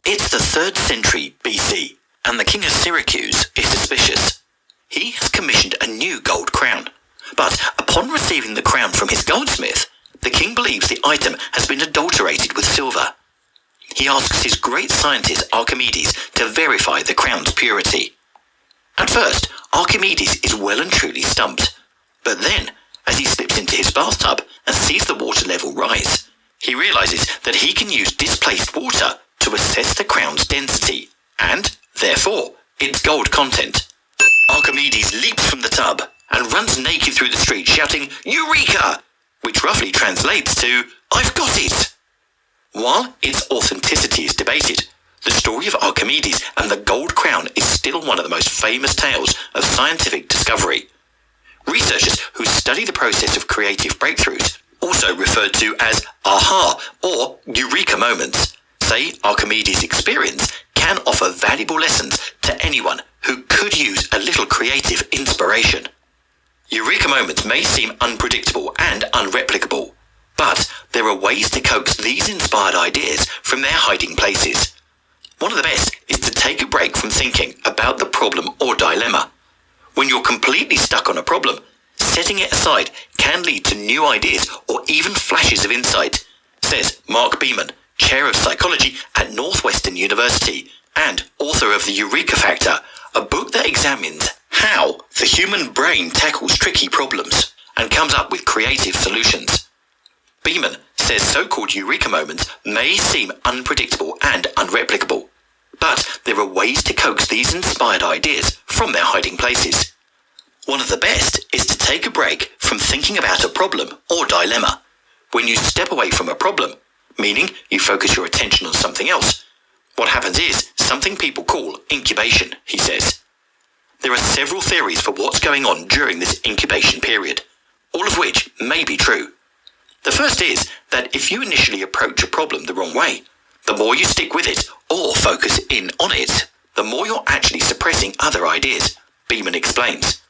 It's the 3rd century BC, and the king of Syracuse is suspicious. He has commissioned a new gold crown, but upon receiving the crown from his goldsmith, the king believes the item has been adulterated with silver. He asks his great scientist Archimedes to verify the crown's purity. At first, Archimedes is well and truly stumped, but then, as he slips into his bathtub and sees the water level rise, he realizes that he can use displaced water to assess the crown's density, and, therefore, its gold content. Archimedes leaps from the tub and runs naked through the street shouting, "Eureka!" which roughly translates to, "I've got it!" While its authenticity is debated, the story of Archimedes and the gold crown is still one of the most famous tales of scientific discovery. Researchers who study the process of creative breakthroughs, also referred to as aha or eureka moments, say Archimedes' experience can offer valuable lessons to anyone who could use a little creative inspiration. Eureka moments may seem unpredictable and unreplicable, but there are ways to coax these inspired ideas from their hiding places. One of the best is to take a break from thinking about the problem or dilemma. When you're completely stuck on a problem, setting it aside can lead to new ideas or even flashes of insight, says Mark Beeman, Chair of Psychology at Northwestern University and author of The Eureka Factor, a book that examines how the human brain tackles tricky problems and comes up with creative solutions. Beeman says so-called eureka moments may seem unpredictable and unreplicable, but there are ways to coax these inspired ideas from their hiding places. One of the best is to take a break from thinking about a problem or dilemma. When you step away from a problem, meaning you focus your attention on something else, what happens is something people call incubation, he says. There are several theories for what's going on during this incubation period, all of which may be true. The first is that if you initially approach a problem the wrong way, the more you stick with it or focus in on it, the more you're actually suppressing other ideas, Beeman explains.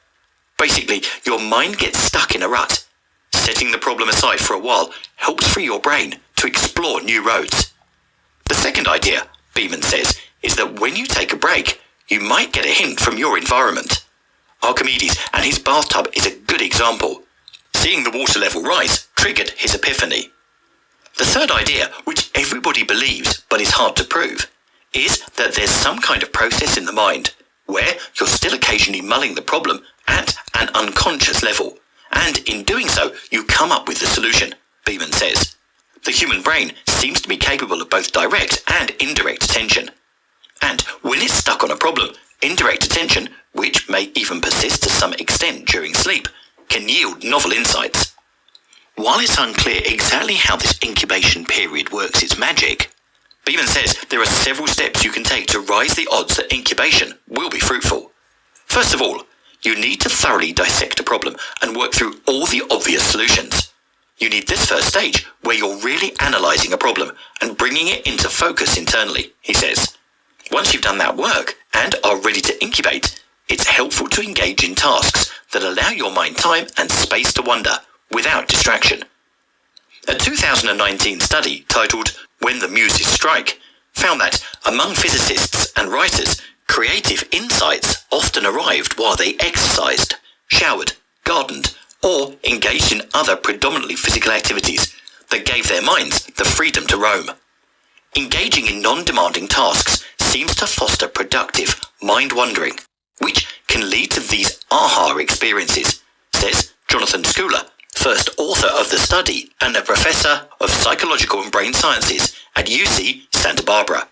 Basically, your mind gets stuck in a rut. Setting the problem aside for a while helps free your brain to explore new roads. The second idea, Beeman says, is that when you take a break, you might get a hint from your environment. Archimedes and his bathtub is a good example. Seeing the water level rise triggered his epiphany. The third idea, which everybody believes but is hard to prove, is that there's some kind of process in the mind where you're still occasionally mulling the problem at an unconscious level, and in doing so, you come up with the solution, Beeman says. The human brain seems to be capable of both direct and indirect attention. And when it's stuck on a problem, indirect attention, which may even persist to some extent during sleep, can yield novel insights. While it's unclear exactly how this incubation period works its magic, Beeman says there are several steps you can take to rise the odds that incubation will be fruitful. First of all, you need to thoroughly dissect a problem and work through all the obvious solutions. You need this first stage where you're really analysing a problem and bringing it into focus internally, he says. Once you've done that work and are ready to incubate, it's helpful to engage in tasks that allow your mind time and space to wander without distraction. A 2019 study titled "When the Muses Strike" found that among physicists and writers, creative insights often arrived while they exercised, showered, gardened, or engaged in other predominantly physical activities that gave their minds the freedom to roam. Engaging in non-demanding tasks seems to foster productive mind-wandering, which can lead to these aha experiences, says Jonathan Schooler, first author of the study and a professor of psychological and brain sciences at UC Santa Barbara.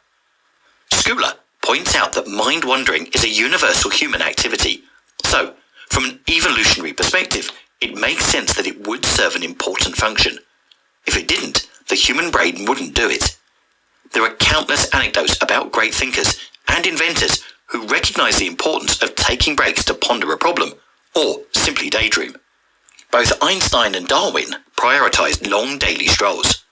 Schooler points out that mind-wandering is a universal human activity, so from an evolutionary perspective, it makes sense that it would serve an important function. If it didn't, the human brain wouldn't do it. There are countless anecdotes about great thinkers and inventors who recognize the importance of taking breaks to ponder a problem or simply daydream. Both Einstein and Darwin prioritized long daily strolls.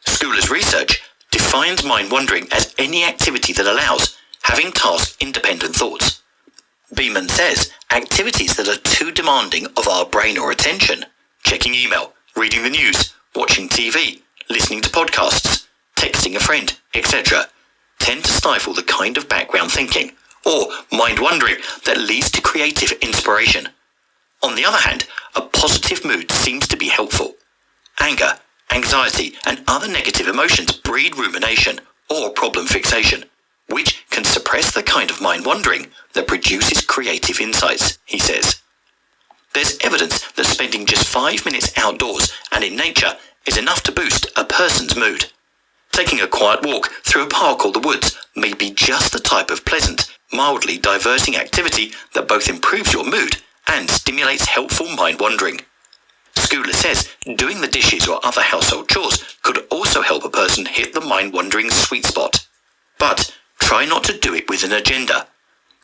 Schooler's research defines mind-wandering as any activity that allows having task-independent thoughts. Beeman says activities that are too demanding of our brain or attention, checking email, reading the news, watching TV, listening to podcasts, texting a friend, etc., tend to stifle the kind of background thinking, or mind-wandering, that leads to creative inspiration. On the other hand, a positive mood seems to be helpful. Anger, anxiety, and other negative emotions breed rumination, or problem fixation, which can suppress the kind of mind-wandering that produces creative insights, he says. There's evidence that spending just 5 minutes outdoors and in nature is enough to boost a person's mood. Taking a quiet walk through a park or the woods may be just the type of pleasant, mildly diverting activity that both improves your mood and stimulates helpful mind-wandering. Schooler says doing the dishes or other household chores could also help a person hit the mind-wandering sweet spot. But try not to do it with an agenda.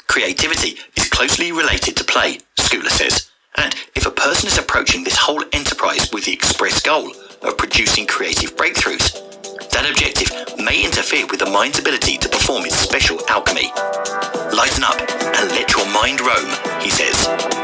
Creativity is closely related to play, Schooler says, and if a person is approaching this whole enterprise with the express goal of producing creative breakthroughs, that objective may interfere with the mind's ability to perform its special alchemy. Lighten up and let your mind roam, he says.